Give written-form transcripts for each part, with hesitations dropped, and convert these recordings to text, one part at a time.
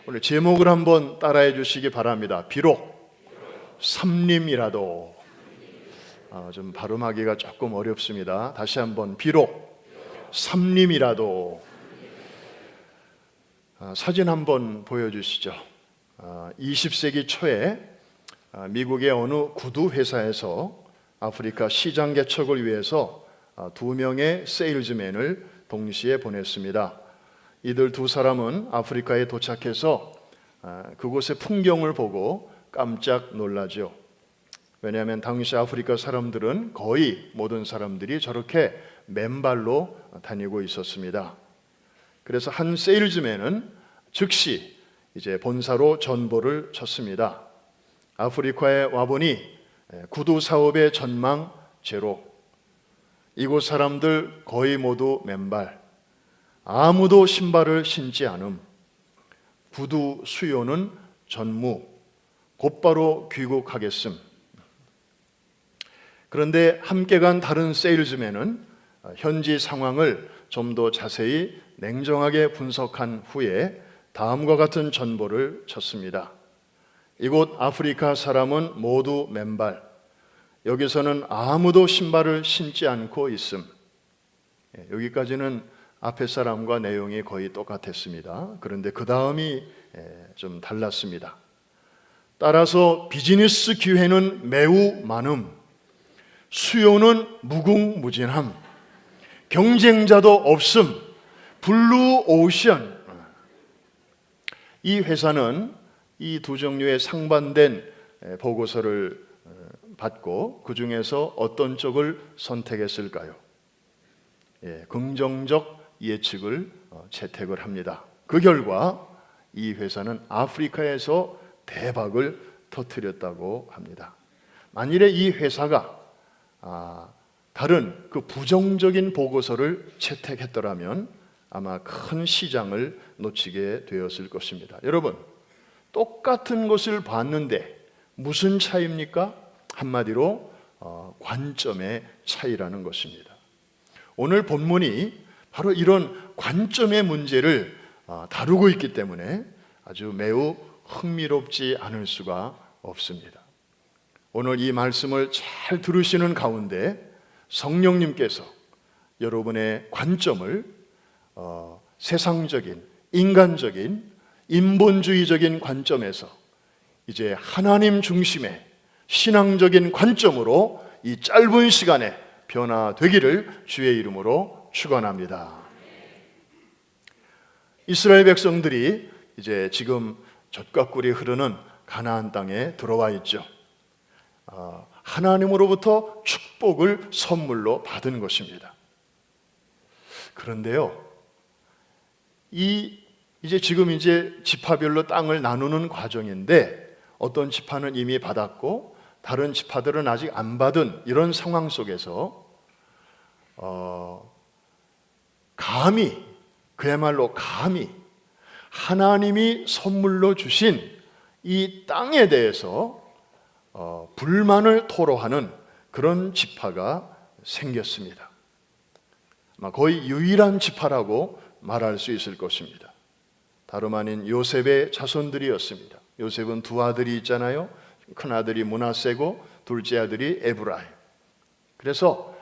오늘 제목을 한번 따라해 주시기 바랍니다. 비록 삼림이라도. 좀 발음하기가 조금 어렵습니다. 다시 한번 비록 삼림이라도. 사진 한번 보여주시죠. 20세기 초에 미국의 어느 구두 회사에서 아프리카 시장 개척을 위해서 2명의 세일즈맨을 동시에 보냈습니다. 이들 두 사람은 아프리카에 도착해서 그곳의 풍경을 보고 깜짝 놀라죠. 왜냐하면 당시 아프리카 사람들은 거의 모든 사람들이 저렇게 맨발로 다니고 있었습니다. 그래서 한 세일즈맨은 즉시 이제 본사로 전보를 쳤습니다. 아프리카에 와보니 구두 사업의 전망 제로, 이곳 사람들 거의 모두 맨발, 아무도 신발을 신지 않음, 구두 수요는 전무, 곧바로 귀국하겠음. 그런데 함께 간 다른 세일즈맨은 현지 상황을 좀 더 자세히 냉정하게 분석한 후에 다음과 같은 전보를 쳤습니다. 이곳 아프리카 사람은 모두 맨발, 여기서는 아무도 신발을 신지 않고 있음. 여기까지는 앞에 사람과 내용이 거의 똑같았습니다. 그런데 그 다음이 좀 달랐습니다. 따라서 비즈니스 기회는 매우 많음, 수요는 무궁무진함, 경쟁자도 없음, 블루 오션. 이 회사는 이 두 종류의 상반된 보고서를 받고 그 중에서 어떤 쪽을 선택했을까요? 긍정적 예측을 채택을 합니다. 그 결과 이 회사는 아프리카에서 대박을 터뜨렸다고 합니다. 만일에 이 회사가 다른 그 부정적인 보고서를 채택했더라면 아마 큰 시장을 놓치게 되었을 것입니다. 여러분, 똑같은 것을 봤는데 무슨 차이입니까? 한마디로 관점의 차이라는 것입니다. 오늘 본문이 바로 이런 관점의 문제를 다루고 있기 때문에 아주 매우 흥미롭지 않을 수가 없습니다. 오늘 이 말씀을 잘 들으시는 가운데 성령님께서 여러분의 관점을 세상적인, 인간적인, 인본주의적인 관점에서 이제 하나님 중심의 신앙적인 관점으로 이 짧은 시간에 변화되기를 주의 이름으로 축원합니다. 이스라엘 백성들이 이제 지금 젖과 꿀이 흐르는 가나안 땅에 들어와 있죠. 하나님으로부터 축복을 선물로 받은 것입니다. 그런데요, 이제 지금 지파별로 땅을 나누는 과정인데 어떤 지파는 이미 받았고 다른 지파들은 아직 안 받은 이런 상황 속에서 그야말로 감히 하나님이 선물로 주신 이 땅에 대해서 불만을 토로하는 그런 지파가 생겼습니다. 거의 유일한 지파라고 말할 수 있을 것입니다. 다름 아닌 요셉의 자손들이었습니다. 요셉은 두 아들이 있잖아요. 큰 아들이 므낫세고 둘째 아들이 에브라임. 그래서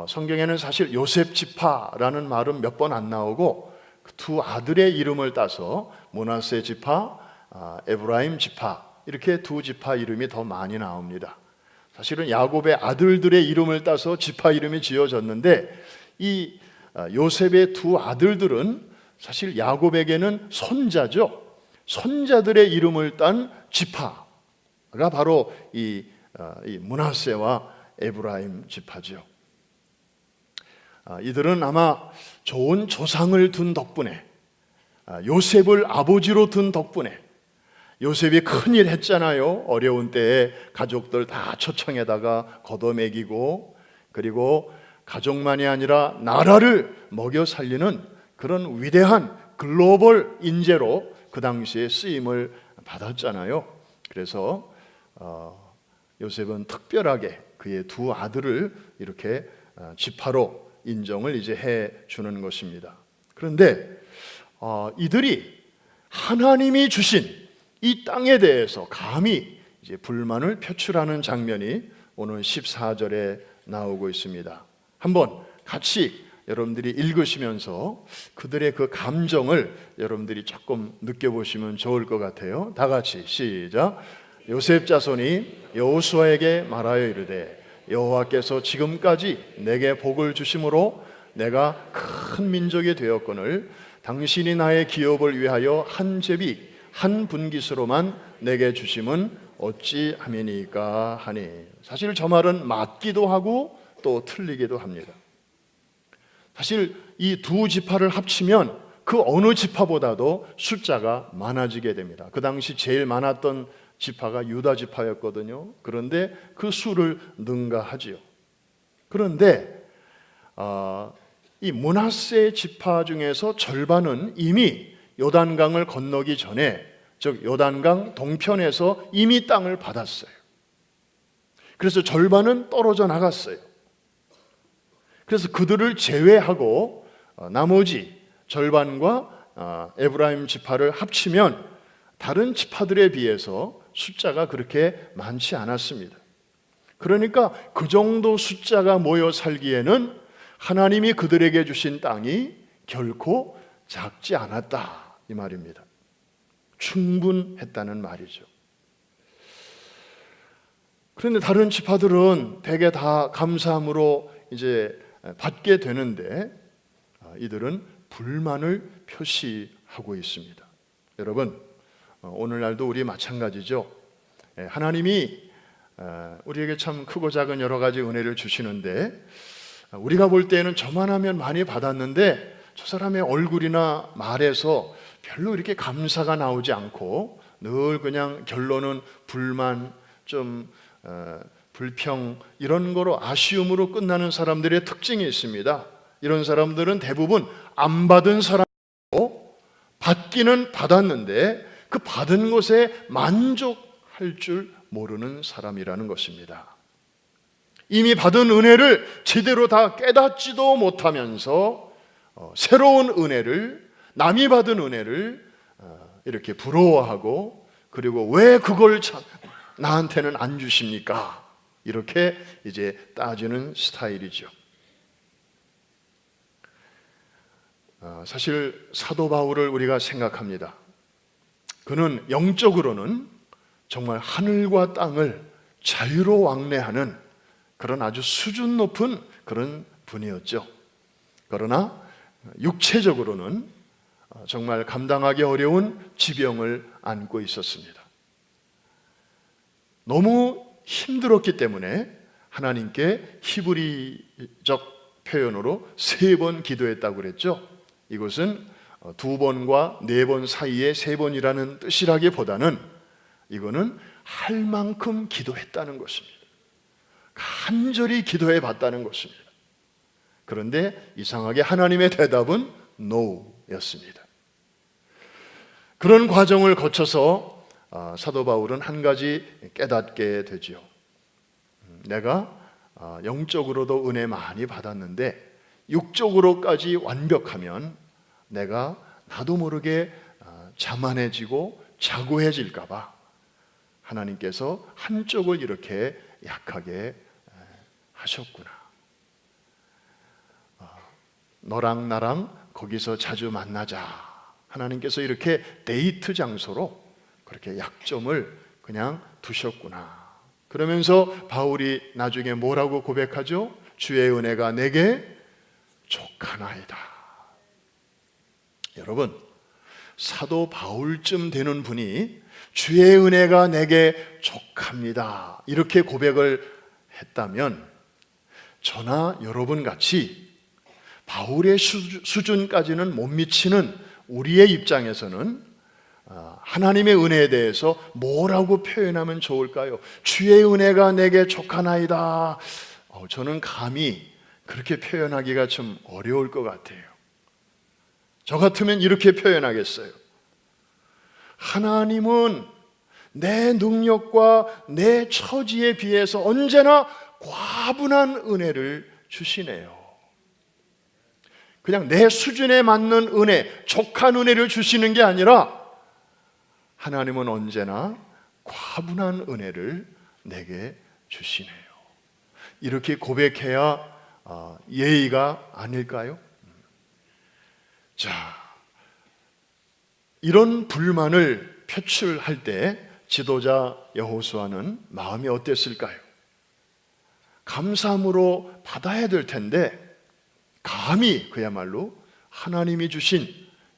성경에는 사실 요셉 지파라는 말은 몇 번 안 나오고 그 두 아들의 이름을 따서 므낫세 지파, 에브라임 지파, 이렇게 두 지파 이름이 더 많이 나옵니다. 사실은 야곱의 아들들의 이름을 따서 지파 이름이 지어졌는데 이 요셉의 두 아들들은 사실 야곱에게는 손자죠. 손자들의 이름을 딴 지파가 바로 이 므낫세와 에브라임 지파죠. 이들은 아마 좋은 조상을 둔 덕분에, 요셉을 아버지로 둔 덕분에, 요셉이 큰일 했잖아요. 어려운 때에 가족들 다 초청에다가 걷어먹이고, 그리고 가족만이 아니라 나라를 먹여 살리는 그런 위대한 글로벌 인재로 그 당시에 쓰임을 받았잖아요. 그래서 요셉은 특별하게 그의 두 아들을 이렇게 지파로 인정을 이제 해 주는 것입니다. 그런데 이들이 하나님이 주신 이 땅에 대해서 감히 이제 불만을 표출하는 장면이 오늘 14절에 나오고 있습니다. 한번 같이 여러분들이 읽으시면서 그들의 그 감정을 여러분들이 조금 느껴보시면 좋을 것 같아요. 다 같이 시작. 요셉 자손이 여호수아에게 말하여 이르되 여호와께서 지금까지 내게 복을 주심으로 내가 큰 민족이 되었거늘 당신이 나의 기업을 위하여 한 제비 한 분깃으로만 내게 주심은 어찌함이니까 하니. 사실 저 말은 맞기도 하고 또 틀리기도 합니다. 사실 이 두 지파를 합치면 그 어느 지파보다도 숫자가 많아지게 됩니다. 그 당시 제일 많았던 지파가 유다 지파였거든요. 그런데 그 수를 능가하지요. 그런데 이 므낫세 지파 중에서 절반은 이미 요단강을 건너기 전에, 즉 요단강 동편에서 이미 땅을 받았어요. 그래서 절반은 떨어져 나갔어요. 그래서 그들을 제외하고 나머지 절반과 에브라임 지파를 합치면 다른 지파들에 비해서 숫자가 그렇게 많지 않았습니다. 그러니까 그 정도 숫자가 모여 살기에는 하나님이 그들에게 주신 땅이 결코 작지 않았다 이 말입니다. 충분했다는 말이죠. 그런데 다른 지파들은 대개 다 감사함으로 이제 받게 되는데 이들은 불만을 표시하고 있습니다. 여러분, 오늘날도 우리 마찬가지죠. 하나님이 우리에게 참 크고 작은 여러 가지 은혜를 주시는데 우리가 볼 때는 저만 하면 많이 받았는데 저 사람의 얼굴이나 말에서 별로 이렇게 감사가 나오지 않고 늘 그냥 결론은 불만, 좀 불평 이런 거로 아쉬움으로 끝나는 사람들의 특징이 있습니다. 이런 사람들은 대부분 안 받은 사람이고 받기는 받았는데 그 받은 것에 만족할 줄 모르는 사람이라는 것입니다. 이미 받은 은혜를 제대로 다 깨닫지도 못하면서 새로운 은혜를, 남이 받은 은혜를 이렇게 부러워하고, 그리고 왜 그걸 나한테는 안 주십니까? 이렇게 이제 따지는 스타일이죠. 사실 사도 바울을 우리가 생각합니다. 그는 영적으로는 정말 하늘과 땅을 자유로 왕래하는 그런 아주 수준 높은 그런 분이었죠. 그러나 육체적으로는 정말 감당하기 어려운 지병을 안고 있었습니다. 너무 힘들었기 때문에 하나님께 히브리적 표현으로 3번 기도했다고 그랬죠. 이것은 2번과 4번 사이에 3번이라는 뜻이라기보다는 이거는 할 만큼 기도했다는 것입니다. 간절히 기도해 봤다는 것입니다. 그런데 이상하게 하나님의 대답은 NO였습니다. 그런 과정을 거쳐서 사도 바울은 한 가지 깨닫게 되지요. 내가 영적으로도 은혜 많이 받았는데 육적으로까지 완벽하면 내가 나도 모르게 자만해지고 자고해질까 봐 하나님께서 한쪽을 이렇게 약하게 하셨구나. 너랑 나랑 거기서 자주 만나자. 하나님께서 이렇게 데이트 장소로 그렇게 약점을 그냥 두셨구나. 그러면서 바울이 나중에 뭐라고 고백하죠? 주의 은혜가 내게 족하나이다. 여러분, 사도 바울쯤 되는 분이 주의 은혜가 내게 족합니다 이렇게 고백을 했다면 저나 여러분 같이 바울의 수준까지는 못 미치는 우리의 입장에서는 하나님의 은혜에 대해서 뭐라고 표현하면 좋을까요? 주의 은혜가 내게 족하나이다. 저는 감히 그렇게 표현하기가 좀 어려울 것 같아요. 저 같으면 이렇게 표현하겠어요. 하나님은 내 능력과 내 처지에 비해서 언제나 과분한 은혜를 주시네요. 그냥 내 수준에 맞는 은혜, 족한 은혜를 주시는 게 아니라 하나님은 언제나 과분한 은혜를 내게 주시네요. 이렇게 고백해야 예의가 아닐까요? 자, 이런 불만을 표출할 때 지도자 여호수아는 마음이 어땠을까요? 감사함으로 받아야 될 텐데 감히 그야말로 하나님이 주신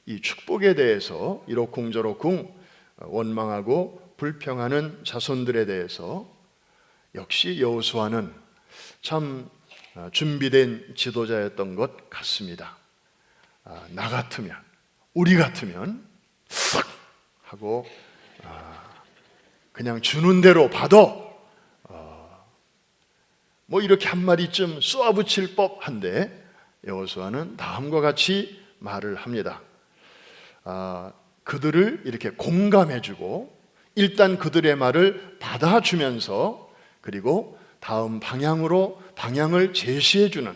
이 축복에 대해서 이러쿵저러쿵 원망하고 불평하는 자손들에 대해서 역시 여호수아는 참 준비된 지도자였던 것 같습니다. 나 같으면, 우리 같으면 싹 하고 그냥 주는 대로 받아 뭐 이렇게 한 마디쯤 쏘아붙일 법한데 여호수아는 다음과 같이 말을 합니다. 그들을 이렇게 공감해주고 일단 그들의 말을 받아주면서 그리고 다음 방향을 제시해주는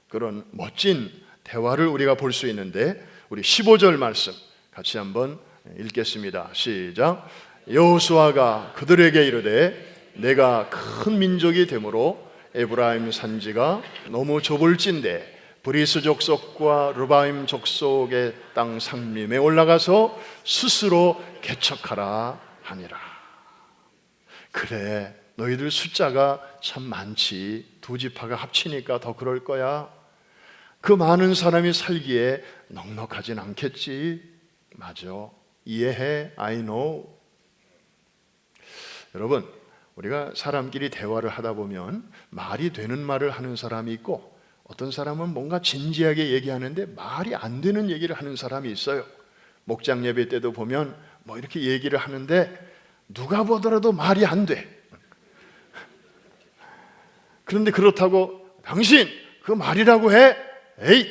그런 멋진 대화를 우리가 볼 수 있는데 우리 15절 말씀 같이 한번 읽겠습니다. 시작. 여호수아가 그들에게 이르되 내가 큰 민족이 되므로 에브라임 산지가 너무 좁을진데 브리스 족속과 르바임 족속의 땅 상림에 올라가서 스스로 개척하라 하니라. 그래, 너희들 숫자가 참 많지. 두 지파가 합치니까 더 그럴 거야. 그 많은 사람이 살기에 넉넉하진 않겠지. 맞아, 이해해. I know. 여러분, 우리가 사람끼리 대화를 하다 보면 말이 되는 말을 하는 사람이 있고 어떤 사람은 뭔가 진지하게 얘기하는데 말이 안 되는 얘기를 하는 사람이 있어요. 목장 예배 때도 보면 뭐 이렇게 얘기를 하는데 누가 보더라도 말이 안 돼. 그런데 그렇다고 당신 그 말이라고 해? 에이!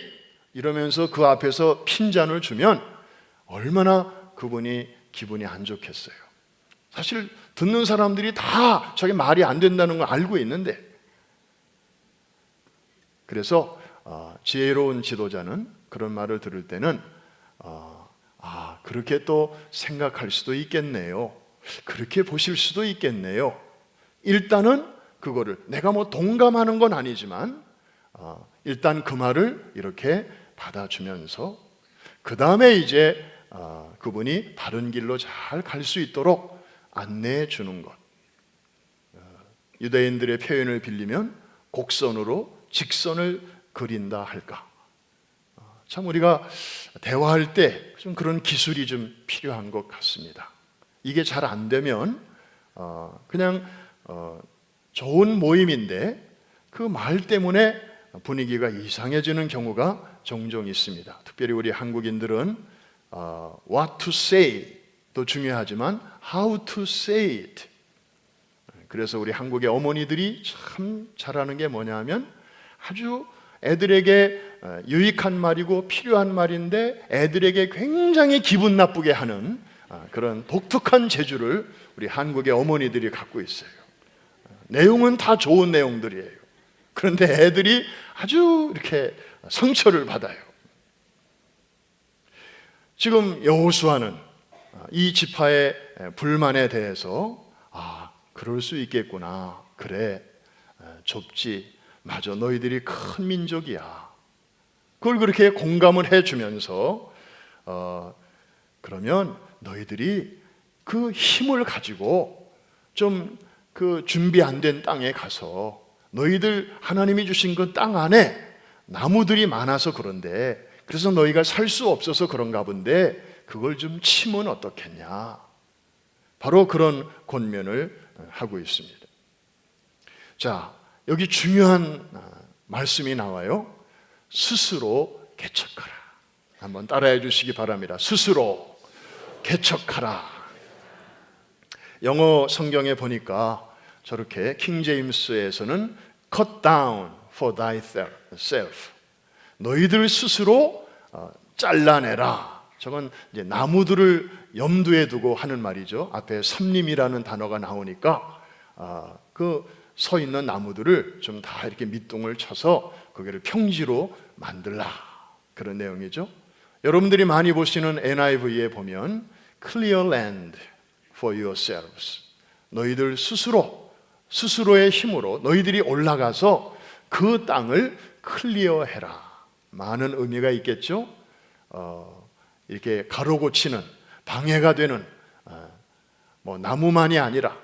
이러면서 그 앞에서 핀잔을 주면 얼마나 그분이 기분이 안 좋겠어요. 사실 듣는 사람들이 다 저게 말이 안 된다는 걸 알고 있는데, 그래서 지혜로운 지도자는 그런 말을 들을 때는 그렇게 또 생각할 수도 있겠네요. 그렇게 보실 수도 있겠네요. 일단은 그거를 내가 뭐 동감하는 건 아니지만 일단 그 말을 이렇게 받아주면서 그 다음에 이제 그분이 바른 길로 잘 갈 수 있도록 안내해 주는 것. 유대인들의 표현을 빌리면 곡선으로 직선을 그린다 할까. 참 우리가 대화할 때 좀 그런 기술이 좀 필요한 것 같습니다. 이게 잘 안 되면 그냥 좋은 모임인데 그 말 때문에 분위기가 이상해지는 경우가 종종 있습니다. 특별히 우리 한국인들은 what to say도 중요하지만 how to say it. 그래서 우리 한국의 어머니들이 참 잘하는 게 뭐냐면 아주 애들에게 유익한 말이고 필요한 말인데 애들에게 굉장히 기분 나쁘게 하는 그런 독특한 재주를 우리 한국의 어머니들이 갖고 있어요. 내용은 다 좋은 내용들이에요. 그런데 애들이 아주 이렇게 상처를 받아요. 지금 여호수아는 이 지파의 불만에 대해서 그럴 수 있겠구나. 그래, 좁지. 맞아, 너희들이 큰 민족이야. 그걸 그렇게 공감을 해주면서 그러면 너희들이 그 힘을 가지고 좀 그 준비 안 된 땅에 가서 너희들 하나님이 주신 그 땅 안에 나무들이 많아서 그런데 그래서 너희가 살 수 없어서 그런가 본데 그걸 좀 치면 어떻겠냐. 바로 그런 권면을 하고 있습니다. 자, 여기 중요한 말씀이 나와요. 스스로 개척하라. 한번 따라해 주시기 바랍니다. 스스로 개척하라. 영어 성경에 보니까 저렇게 킹제임스에서는 cut down for thyself. 너희들 스스로 잘라내라. 저건 이제 나무들을 염두에 두고 하는 말이죠. 앞에 삼림이라는 단어가 나오니까 그 서 있는 나무들을 좀 다 이렇게 밑둥을 쳐서 거기를 평지로 만들라. 그런 내용이죠. 여러분들이 많이 보시는 NIV에 보면 clear land for yourselves. 너희들 스스로의 힘으로 너희들이 올라가서 그 땅을 클리어해라. 많은 의미가 있겠죠. 이렇게 가로고치는, 방해가 되는 뭐 나무만이 아니라,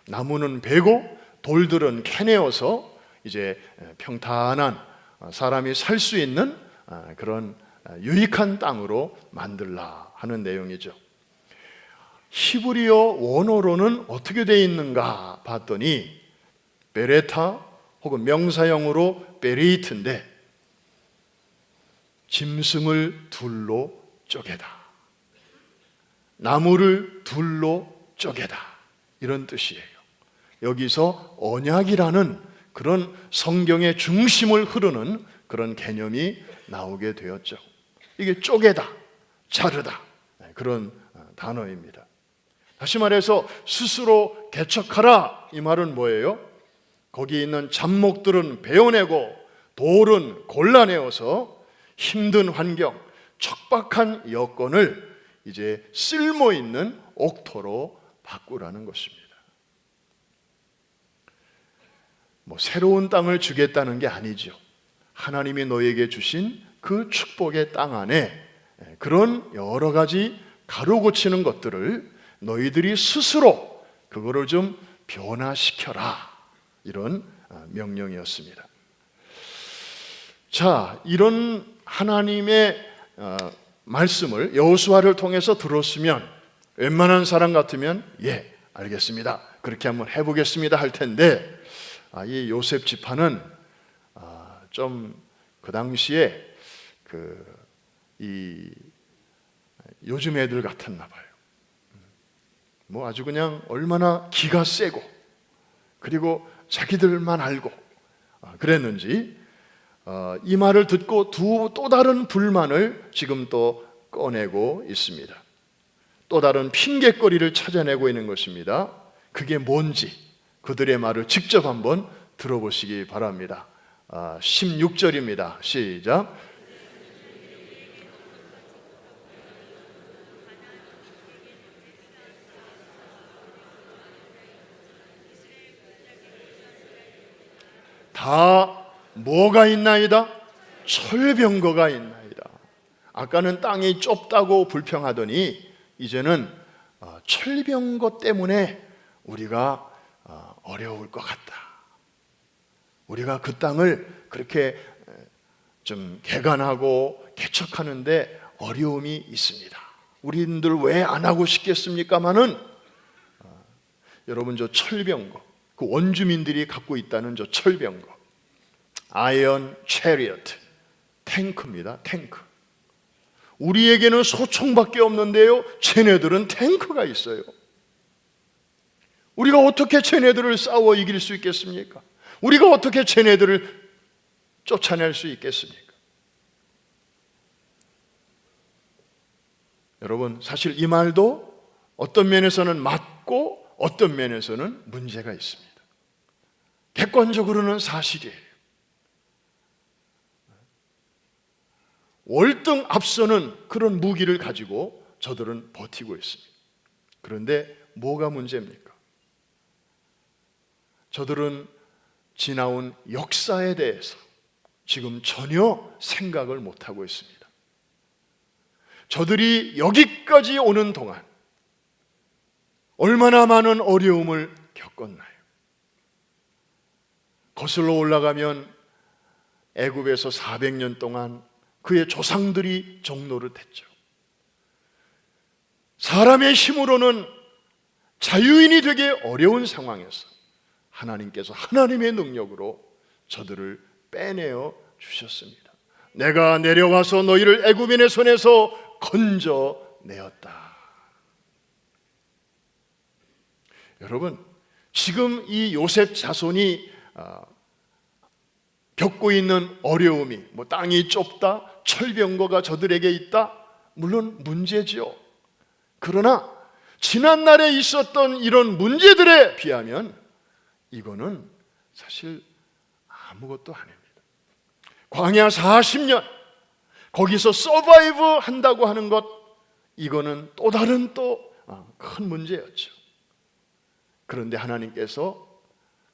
나무는 베고 돌들은 캐내어서 이제 평탄한 사람이 살 수 있는 그런 유익한 땅으로 만들라 하는 내용이죠. 히브리어 원어로는 어떻게 되어 있는가 봤더니 베레타 혹은 명사형으로 베레이트인데, 짐승을 둘로 쪼개다, 나무를 둘로 쪼개다, 이런 뜻이에요. 여기서 언약이라는 그런 성경의 중심을 흐르는 그런 개념이 나오게 되었죠. 이게 쪼개다, 자르다, 그런 단어입니다. 다시 말해서 스스로 개척하라, 이 말은 뭐예요? 거기 있는 잡목들은 베어내고 돌은 골라내어서 힘든 환경, 척박한 여건을 이제 쓸모있는 옥토로 바꾸라는 것입니다. 뭐 새로운 땅을 주겠다는 게 아니죠. 하나님이 너에게 주신 그 축복의 땅 안에 그런 여러 가지 가로고치는 것들을 너희들이 스스로 그거를 좀 변화시켜라, 이런 명령이었습니다. 자, 이런 하나님의 말씀을 여호수아를 통해서 들었으면 웬만한 사람 같으면 예, 알겠습니다, 그렇게 한번 해보겠습니다 할 텐데, 이 요셉 지파는 좀 그 당시에 이 요즘 애들 같았나 봐요. 뭐 아주 그냥 얼마나 기가 세고 그리고 자기들만 알고 그랬는지 이 말을 듣고 또 다른 불만을 지금 또 꺼내고 있습니다. 또 다른 핑계거리를 찾아내고 있는 것입니다. 그게 뭔지 그들의 말을 직접 한번 들어보시기 바랍니다. 16절입니다. 시작. 다 뭐가 있나이다? 철병거가 있나이다. 아까는 땅이 좁다고 불평하더니 이제는 철병거 때문에 우리가 어려울 것 같다. 우리가 그 땅을 그렇게 좀 개간하고 개척하는데 어려움이 있습니다. 우리들 왜 안 하고 싶겠습니까마는 여러분, 저 철병거, 그 원주민들이 갖고 있다는 저 철병거, 아이언 체리어트, 탱크입니다. 탱크. 우리에게는 소총밖에 없는데요, 쟤네들은 탱크가 있어요. 우리가 어떻게 쟤네들을 싸워 이길 수 있겠습니까? 우리가 어떻게 쟤네들을 쫓아낼 수 있겠습니까? 여러분, 사실 이 말도 어떤 면에서는 맞고 어떤 면에서는 문제가 있습니다. 객관적으로는 사실이에요. 월등 앞서는 그런 무기를 가지고 저들은 버티고 있습니다. 그런데 뭐가 문제입니까? 저들은 지나온 역사에 대해서 지금 전혀 생각을 못하고 있습니다. 저들이 여기까지 오는 동안 얼마나 많은 어려움을 겪었나요? 거슬러 올라가면 애굽에서 400년 동안 그의 조상들이 종노릇 했죠. 사람의 힘으로는 자유인이 되기 어려운 상황에서 하나님께서 하나님의 능력으로 저들을 빼내어 주셨습니다. 내가 내려와서 너희를 애굽인의 손에서 건져내었다. 여러분, 지금 이 요셉 자손이 겪고 있는 어려움이, 뭐 땅이 좁다, 철병거가 저들에게 있다, 물론 문제지요. 그러나 지난날에 있었던 이런 문제들에 비하면 이거는 사실 아무것도 아닙니다. 광야 40년 거기서 서바이브 한다고 하는 것, 이거는 또 다른 큰 문제였죠. 그런데 하나님께서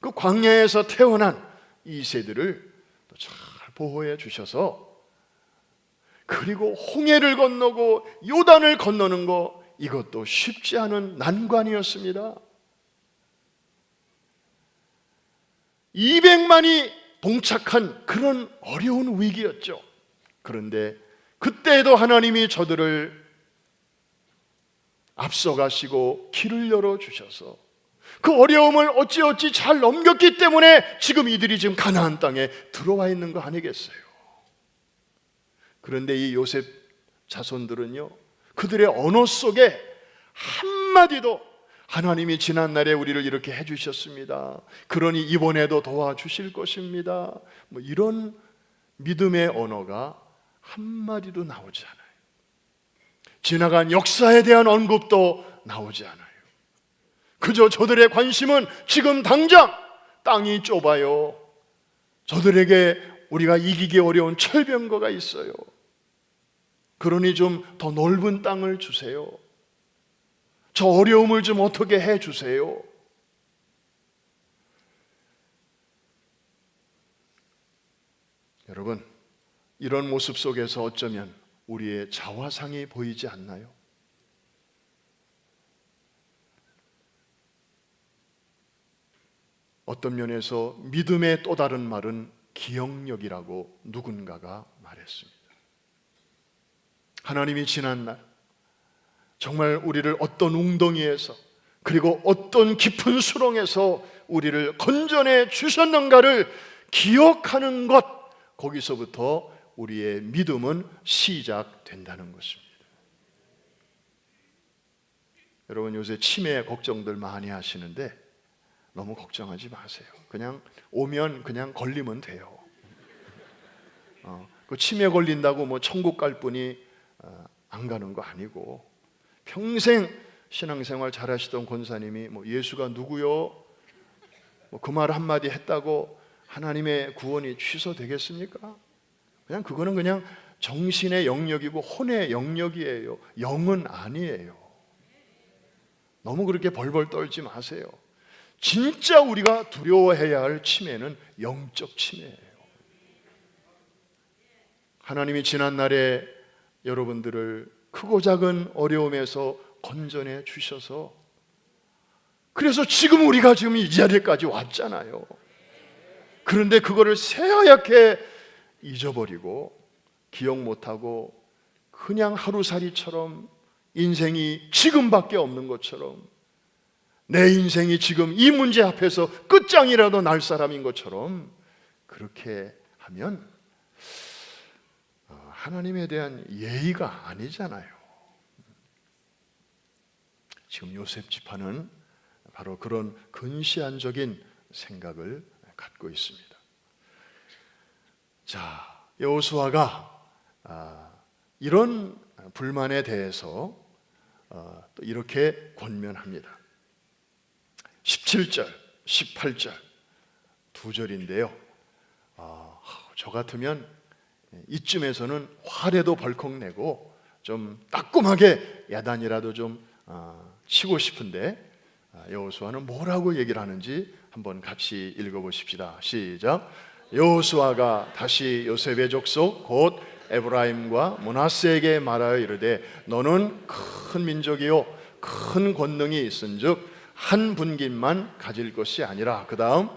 그 광야에서 태어난 이세들을 잘 보호해 주셔서, 그리고 홍해를 건너고 요단을 건너는 거, 이것도 쉽지 않은 난관이었습니다. 200만이 동착한 그런 어려운 위기였죠. 그런데 그때에도 하나님이 저들을 앞서가시고 길을 열어주셔서 그 어려움을 어찌어찌 잘 넘겼기 때문에 지금 이들이 지금 가나안 땅에 들어와 있는 거 아니겠어요? 그런데 이 요셉 자손들은요, 그들의 언어 속에 한마디도 하나님이 지난날에 우리를 이렇게 해주셨습니다, 그러니 이번에도 도와주실 것입니다, 이런 믿음의 언어가 한마디도 나오지 않아요. 지나간 역사에 대한 언급도 나오지 않아요. 그저 저들의 관심은 지금 당장 땅이 좁아요, 저들에게 우리가 이기기 어려운 철병거가 있어요, 그러니 좀 더 넓은 땅을 주세요, 저 어려움을 좀 어떻게 해주세요. 여러분, 이런 모습 속에서 어쩌면 우리의 자화상이 보이지 않나요? 어떤 면에서 믿음의 또 다른 말은 기억력이라고 누군가가 말했습니다. 하나님이 지난날 정말 우리를 어떤 웅덩이에서, 그리고 어떤 깊은 수렁에서 우리를 건져내 주셨는가를 기억하는 것, 거기서부터 우리의 믿음은 시작된다는 것입니다. 여러분, 요새 치매 걱정들 많이 하시는데 너무 걱정하지 마세요. 그냥 오면 그냥 걸리면 돼요. 그 치매 걸린다고 천국 갈 뿐이 안 가는 거 아니고, 평생 신앙생활 잘하시던 권사님이 예수가 누구요? 그 말 한마디 했다고 하나님의 구원이 취소되겠습니까? 그거는 그냥 정신의 영역이고 혼의 영역이에요. 영은 아니에요. 너무 그렇게 벌벌 떨지 마세요. 진짜 우리가 두려워해야 할 치매는 영적 치매예요. 하나님이 지난날에 여러분들을 크고 작은 어려움에서 건져내 주셔서, 그래서 지금 우리가 지금 이 자리까지 왔잖아요. 그런데 그거를 새하얗게 잊어버리고 기억 못하고 그냥 하루살이처럼, 인생이 지금밖에 없는 것처럼, 내 인생이 지금 이 문제 앞에서 끝장이라도 날 사람인 것처럼 그렇게 하면 하나님에 대한 예의가 아니잖아요. 지금 요셉 지파는 바로 그런 근시안적인 생각을 갖고 있습니다. 자, 여호수아가 이런 불만에 대해서 또 이렇게 권면합니다. 17절, 18절 두 절인데요, 저 같으면 이쯤에서는 화내도 벌컥 내고 좀 따끔하게 야단이라도 좀 치고 싶은데, 여호수아는 뭐라고 얘기를 하는지 한번 같이 읽어보십시다. 시작. 여호수아가 다시 요셉의 족속 곧 에브라임과 므낫세에게 말하여 이르되, 너는 큰 민족이요 큰 권능이 있은즉 한 분깃만 가질 것이 아니라 그 다음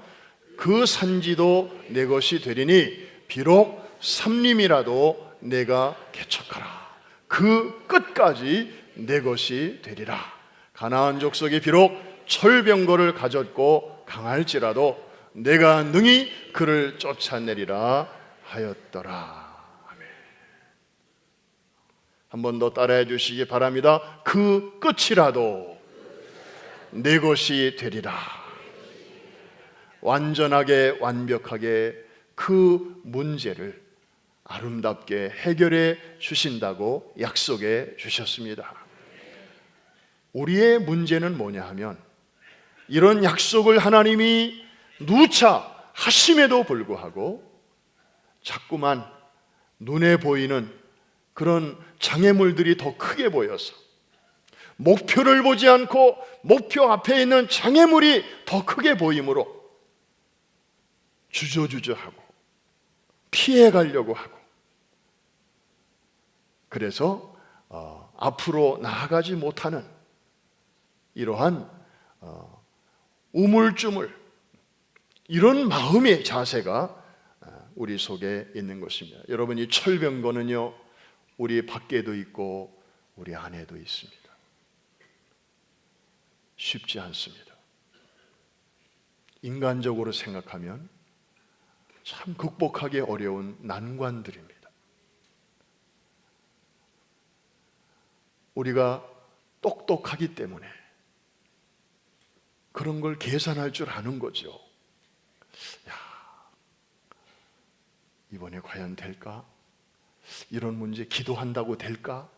그 산지도 내 것이 되리니 비록 삼림이라도 내가 개척하라. 그 끝까지 내 것이 되리라. 가나안 족속이 비록 철병거를 가졌고 강할지라도 내가 능히 그를 쫓아내리라 하였더라. 아멘. 한 번 더 따라해 주시기 바랍니다. 그 끝이라도 내 것이 되리라. 완전하게 완벽하게 그 문제를 아름답게 해결해 주신다고 약속해 주셨습니다. 우리의 문제는 뭐냐 하면, 이런 약속을 하나님이 누차 하심에도 불구하고 자꾸만 눈에 보이는 그런 장애물들이 더 크게 보여서 목표를 보지 않고 목표 앞에 있는 장애물이 더 크게 보이므로 주저주저하고 피해 가려고 하고, 그래서 앞으로 나아가지 못하는 이러한 우물쭈물, 이런 마음의 자세가 우리 속에 있는 것입니다. 여러분, 이 철병거는요, 우리 밖에도 있고 우리 안에도 있습니다. 쉽지 않습니다. 인간적으로 생각하면 참 극복하기 어려운 난관들입니다. 우리가 똑똑하기 때문에 그런 걸 계산할 줄 아는 거죠. 야, 이번에 과연 될까? 이런 문제 기도한다고 될까?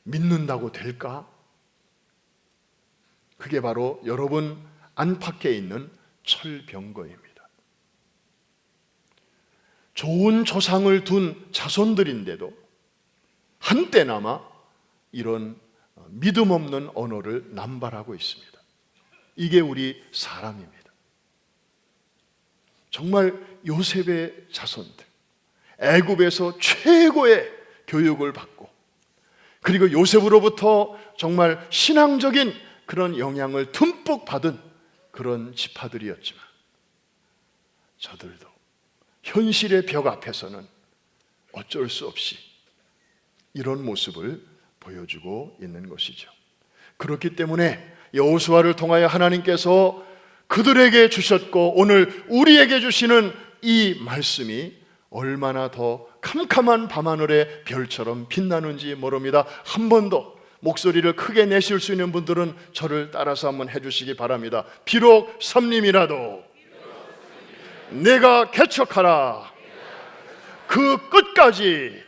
믿는다고 될까? 그게 바로 여러분 안팎에 있는 철병거입니다. 좋은 조상을 둔 자손들인데도 한때나마 이런 믿음 없는 언어를 남발하고 있습니다. 이게 우리 사람입니다. 정말 요셉의 자손들, 애굽에서 최고의 교육을 받고, 그리고 요셉으로부터 정말 신앙적인 그런 영향을 듬뿍 받은 그런 지파들이었지만, 저들도 현실의 벽 앞에서는 어쩔 수 없이 이런 모습을 보여주고 있는 것이죠. 그렇기 때문에 여호수아를 통하여 하나님께서 그들에게 주셨고 오늘 우리에게 주시는 이 말씀이 얼마나 더 캄캄한 밤하늘의 별처럼 빛나는지 모릅니다. 한 번 더 목소리를 크게 내실 수 있는 분들은 저를 따라서 한번 해주시기 바랍니다. 비록 삼림이라도 내가 개척하라, 그 끝까지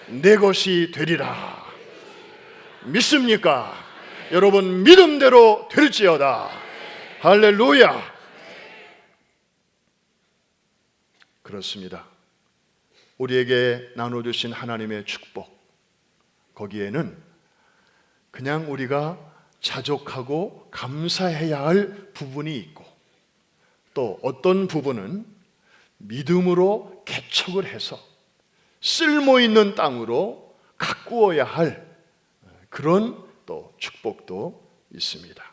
내 것이 되리라. 믿습니까? 여러분, 믿음대로 될지어다. 할렐루야. 그렇습니다. 우리에게 나눠주신 하나님의 축복, 거기에는 그냥 우리가 자족하고 감사해야 할 부분이 있고, 또 어떤 부분은 믿음으로 개척을 해서 쓸모있는 땅으로 가꾸어야 할 그런 또 축복도 있습니다.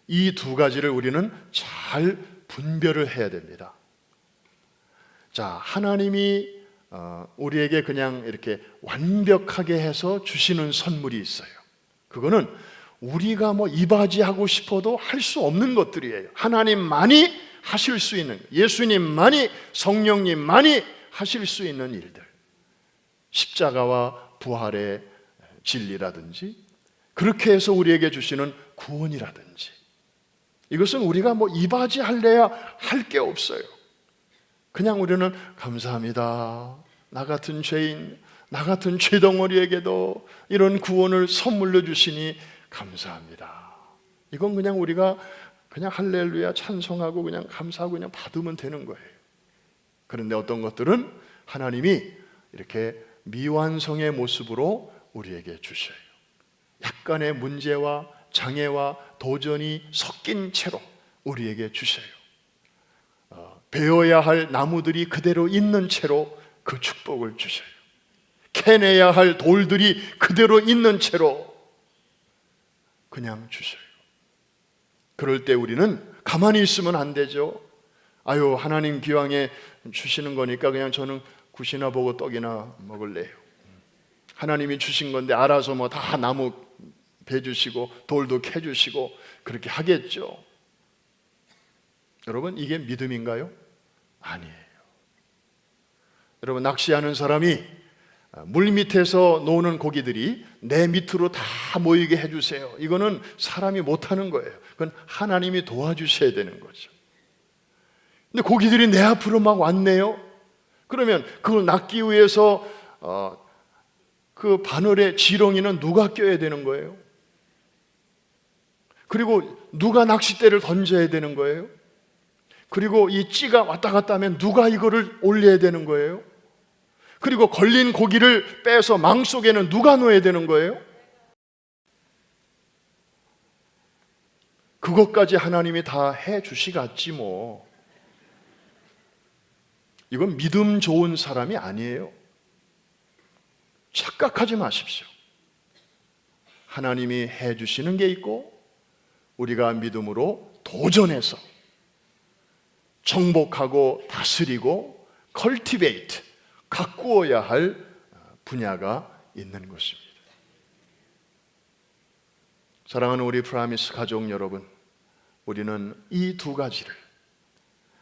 이 두 가지를 우리는 잘 분별을 해야 됩니다. 자, 하나님이 우리에게 그냥 이렇게 완벽하게 해서 주시는 선물이 있어요. 그거는 우리가 이바지하고 싶어도 할 수 없는 것들이에요. 하나님만이 하실 수 있는, 예수님만이, 성령님만이 하실 수 있는 일들, 십자가와 부활의 진리라든지, 그렇게 해서 우리에게 주시는 구원이라든지, 이것은 우리가 이바지할래야 할 게 없어요. 그냥 우리는 감사합니다, 나 같은 죄인, 나 같은 죄덩어리에게도 이런 구원을 선물로 주시니 감사합니다. 이건 그냥 우리가 그냥 할렐루야 찬송하고 그냥 감사하고 그냥 받으면 되는 거예요. 그런데 어떤 것들은 하나님이 이렇게 미완성의 모습으로 우리에게 주셔요. 약간의 문제와 장애와 도전이 섞인 채로 우리에게 주셔요. 베어야 할 나무들이 그대로 있는 채로 그 축복을 주셔요. 캐내야 할 돌들이 그대로 있는 채로 그냥 주셔요. 그럴 때 우리는 가만히 있으면 안 되죠. 아유, 하나님 기왕에 주시는 거니까 그냥 저는 굿이나 보고 떡이나 먹을래요. 하나님이 주신 건데 알아서 다 나무 베주시고 돌도 캐주시고 그렇게 하겠죠. 여러분, 이게 믿음인가요? 아니에요. 여러분, 낚시하는 사람이 물 밑에서 노는 고기들이 내 밑으로 다 모이게 해주세요, 이거는 사람이 못하는 거예요. 그건 하나님이 도와주셔야 되는 거죠. 근데 고기들이 내 앞으로 막 왔네요. 그러면 그걸 낚기 위해서 그 바늘에 지렁이는 누가 껴야 되는 거예요? 그리고 누가 낚싯대를 던져야 되는 거예요? 그리고 이 찌가 왔다 갔다 하면 누가 이거를 올려야 되는 거예요? 그리고 걸린 고기를 빼서 망 속에는 누가 넣어야 되는 거예요? 그것까지 하나님이 다 해주시겠지 뭐. 이건 믿음 좋은 사람이 아니에요. 착각하지 마십시오. 하나님이 해주시는 게 있고 우리가 믿음으로 도전해서 정복하고 다스리고 컬티베이트, 가꾸어야 할 분야가 있는 것입니다. 사랑하는 우리 프라미스 가족 여러분, 우리는 이 두 가지를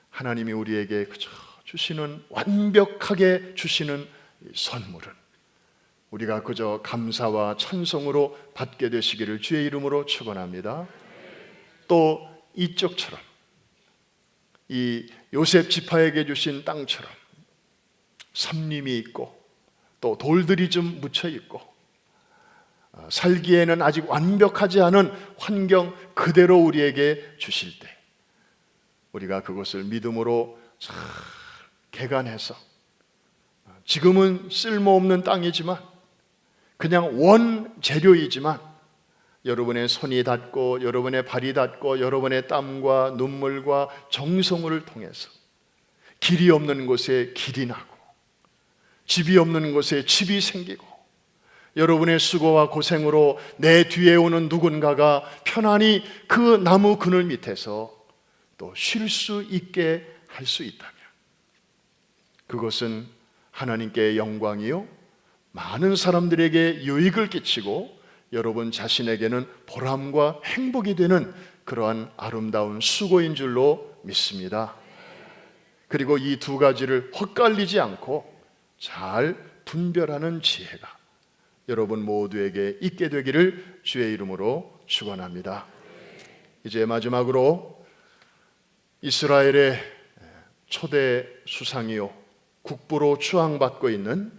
하나님이 우리에게 그저 주시는, 완벽하게 주시는 선물은 우리가 그저 감사와 찬송으로 받게 되시기를 주의 이름으로 축원합니다. 또 이쪽처럼 이 요셉 지파에게 주신 땅처럼 삼림이 있고 또 돌들이 좀 묻혀 있고 살기에는 아직 완벽하지 않은 환경 그대로 우리에게 주실 때 우리가 그것을 믿음으로 잘 개간해서, 지금은 쓸모없는 땅이지만 그냥 원재료이지만 여러분의 손이 닿고 여러분의 발이 닿고 여러분의 땀과 눈물과 정성을 통해서 길이 없는 곳에 길이 나고 집이 없는 곳에 집이 생기고 여러분의 수고와 고생으로 내 뒤에 오는 누군가가 편안히 그 나무 그늘 밑에서 또 쉴 수 있게 할 수 있다면 그것은 하나님께 영광이요 많은 사람들에게 유익을 끼치고 여러분 자신에게는 보람과 행복이 되는 그러한 아름다운 수고인 줄로 믿습니다. 그리고 이 두 가지를 헛갈리지 않고 잘 분별하는 지혜가 여러분 모두에게 있게 되기를 주의 이름으로 축원합니다. 이제 마지막으로 이스라엘의 초대 수상이요 국부로 추앙받고 있는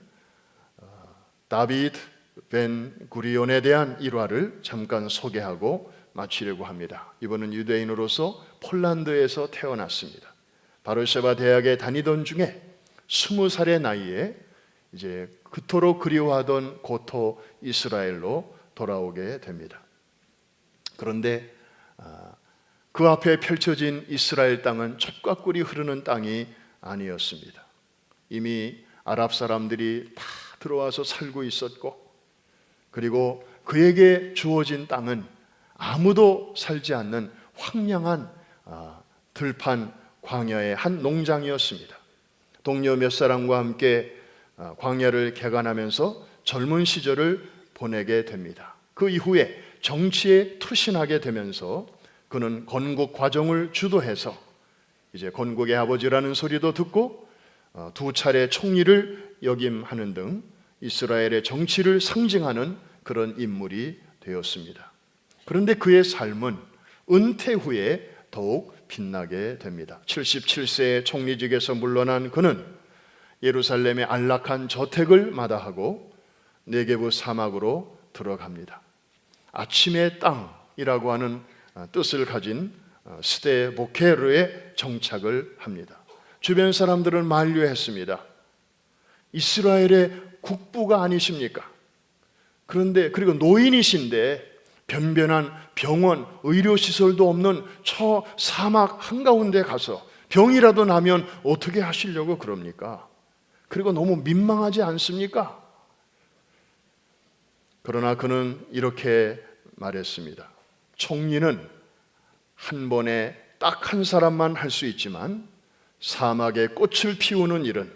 다비드 벤 구리온에 대한 일화를 잠깐 소개하고 마치려고 합니다. 이분은 유대인으로서 폴란드에서 태어났습니다. 바르샤바 대학에 다니던 중에 20살의 나이에 이제 그토록 그리워하던 고토 이스라엘로 돌아오게 됩니다. 그런데 그 앞에 펼쳐진 이스라엘 땅은 젖과 꿀이 흐르는 땅이 아니었습니다. 이미 아랍 사람들이 다 들어와서 살고 있었고 그리고 그에게 주어진 땅은 아무도 살지 않는 황량한 들판 광야의 한 농장이었습니다. 동료 몇 사람과 함께 광야를 개간하면서 젊은 시절을 보내게 됩니다. 그 이후에 정치에 투신하게 되면서 그는 건국 과정을 주도해서 이제 건국의 아버지라는 소리도 듣고 두 차례 총리를 역임하는 등 이스라엘의 정치를 상징하는 그런 인물이 되었습니다. 그런데 그의 삶은 은퇴 후에 더욱 빛나게 됩니다. 77세의 총리직에서 물러난 그는 예루살렘의 안락한 저택을 마다하고 네게부 사막으로 들어갑니다. 아침의 땅이라고 하는 뜻을 가진 스데 보케르에 정착을 합니다. 주변 사람들은 만류했습니다. 이스라엘의 국부가 아니십니까? 그런데 그리고 노인이신데 변변한 병원, 의료시설도 없는 저 사막 한가운데 가서 병이라도 나면 어떻게 하시려고 그럽니까? 그리고 너무 민망하지 않습니까? 그러나 그는 이렇게 말했습니다. 총리는 한 번에 딱 한 사람만 할 수 있지만 사막에 꽃을 피우는 일은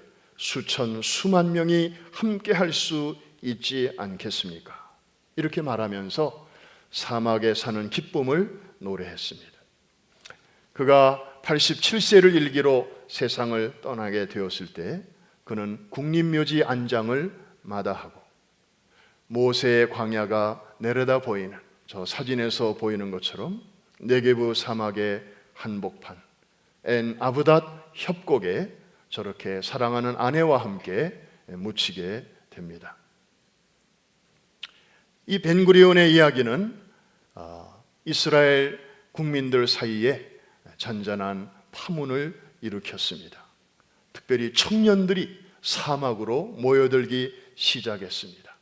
수만 명이 함께 할 수 있지 않겠습니까? 이렇게 말하면서 사막에 사는 기쁨을 노래했습니다. 그가 87세를 일기로 세상을 떠나게 되었을 때 그는 국립묘지 안장을 마다하고 모세의 광야가 내려다 보이는 저 사진에서 보이는 것처럼 네게부 사막의 한복판 엔 아브닷 협곡에 저렇게 사랑하는 아내와 함께 묻히게 됩니다. 이 벤구리온의 이야기는 이스라엘 국민들 사이에 잔잔한 파문을 일으켰습니다. 특별히 청년들이 사막으로 모여들기 시작했습니다.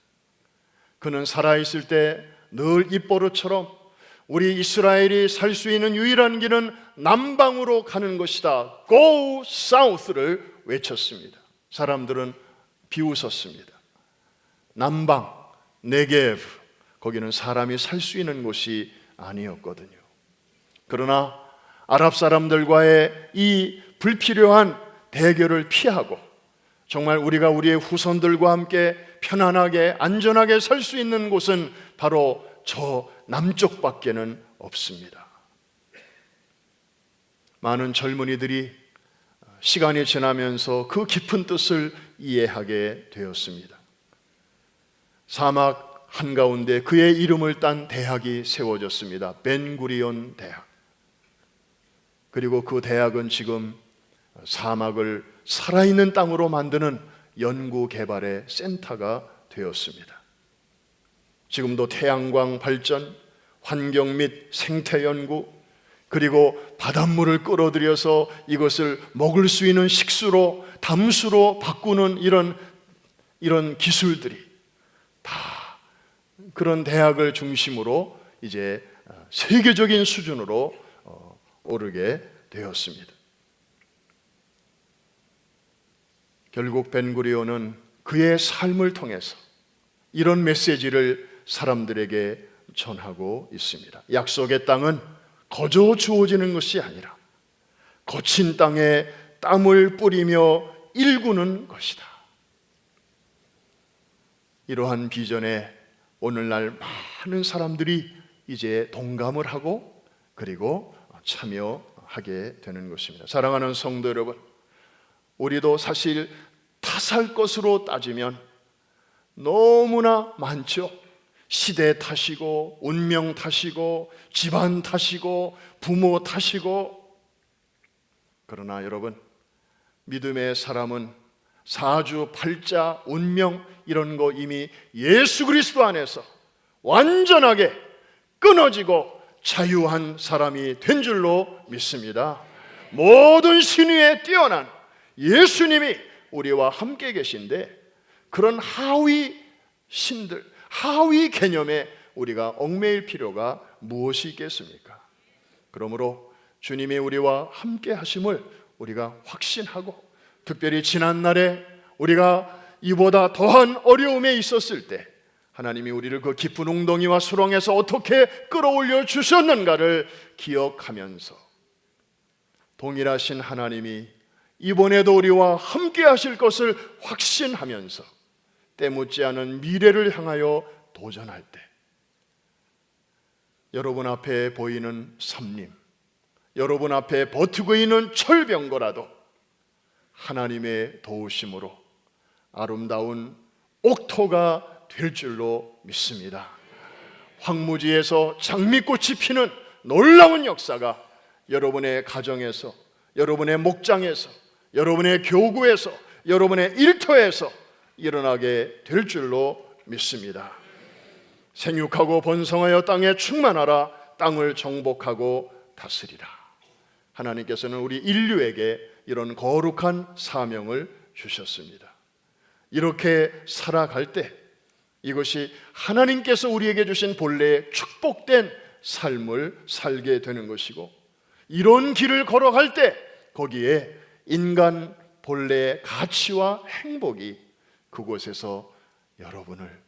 그는 살아있을 때 늘 입버릇처럼 우리 이스라엘이 살 수 있는 유일한 길은 남방으로 가는 것이다, Go South를 외쳤습니다. 사람들은 비웃었습니다. 남방, 네게브, 거기는 사람이 살 수 있는 곳이 아니었거든요. 그러나 아랍 사람들과의 이 불필요한 대결을 피하고 정말 우리가 우리의 후손들과 함께 편안하게 안전하게 살 수 있는 곳은 바로 저 남쪽밖에는 없습니다. 많은 젊은이들이 시간이 지나면서 그 깊은 뜻을 이해하게 되었습니다. 사막 한가운데 그의 이름을 딴 대학이 세워졌습니다. 벤구리온 대학. 그리고 그 대학은 지금 사막을 살아있는 땅으로 만드는 연구개발의 센터가 되었습니다. 지금도 태양광 발전, 환경 및 생태 연구, 그리고 바닷물을 끌어들여서 이것을 먹을 수 있는 식수로, 담수로 바꾸는 이런 기술들이 다 그런 대학을 중심으로 이제 세계적인 수준으로 오르게 되었습니다. 결국 벤구리온은 그의 삶을 통해서 이런 메시지를 사람들에게 전하고 있습니다. 약속의 땅은 거저 주어지는 것이 아니라 거친 땅에 땀을 뿌리며 일구는 것이다. 이러한 비전에 오늘날 많은 사람들이 이제 동감을 하고 그리고 참여하게 되는 것입니다. 사랑하는 성도 여러분, 우리도 사실 탓할 것으로 따지면 너무나 많죠. 시대 탓이고 운명 탓이고 집안 탓이고 부모 탓이고. 그러나 여러분, 믿음의 사람은 사주, 팔자, 운명 이런 거 이미 예수 그리스도 안에서 완전하게 끊어지고 자유한 사람이 된 줄로 믿습니다. 모든 신위에 뛰어난 예수님이 우리와 함께 계신데 그런 하위 신들, 하위 개념에 우리가 얽매일 필요가 무엇이 있겠습니까? 그러므로 주님이 우리와 함께 하심을 우리가 확신하고, 특별히 지난날에 우리가 이보다 더한 어려움에 있었을 때 하나님이 우리를 그 깊은 웅덩이와 수렁에서 어떻게 끌어올려 주셨는가를 기억하면서 동일하신 하나님이 이번에도 우리와 함께 하실 것을 확신하면서 때묻지 않은 미래를 향하여 도전할 때 여러분 앞에 보이는 삼림, 여러분 앞에 버티고 있는 철병거라도 하나님의 도우심으로 아름다운 옥토가 될 줄로 믿습니다. 황무지에서 장미꽃이 피는 놀라운 역사가 여러분의 가정에서, 여러분의 목장에서, 여러분의 교구에서, 여러분의 일터에서 일어나게 될 줄로 믿습니다. 생육하고 번성하여 땅에 충만하라. 땅을 정복하고 다스리라. 하나님께서는 우리 인류에게 이런 거룩한 사명을 주셨습니다. 이렇게 살아갈 때 이것이 하나님께서 우리에게 주신 본래의 축복된 삶을 살게 되는 것이고, 이런 길을 걸어갈 때 거기에 인간 본래의 가치와 행복이 그곳에서 여러분을,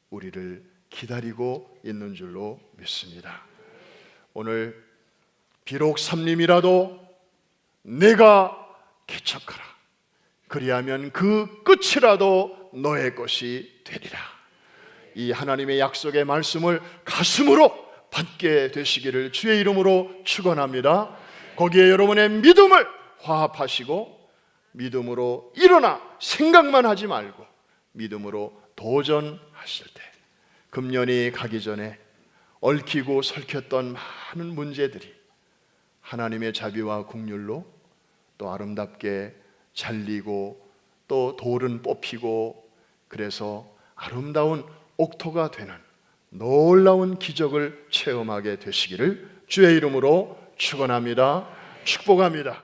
우리를 기다리고 있는 줄로 믿습니다. 오늘 비록 삼림이라도 내가 개척하라. 그리하면 그 끝이라도 너의 것이 되리라. 이 하나님의 약속의 말씀을 가슴으로 받게 되시기를 주의 이름으로 축원합니다. 거기에 여러분의 믿음을 화합하시고 믿음으로 일어나 생각만 하지 말고 믿음으로 도전하실 때, 금년이 가기 전에 얽히고 설켰던 많은 문제들이 하나님의 자비와 긍휼로 또 아름답게 잘리고 또 돌은 뽑히고, 그래서 아름다운 옥토가 되는 놀라운 기적을 체험하게 되시기를 주의 이름으로 축원합니다. 축복합니다.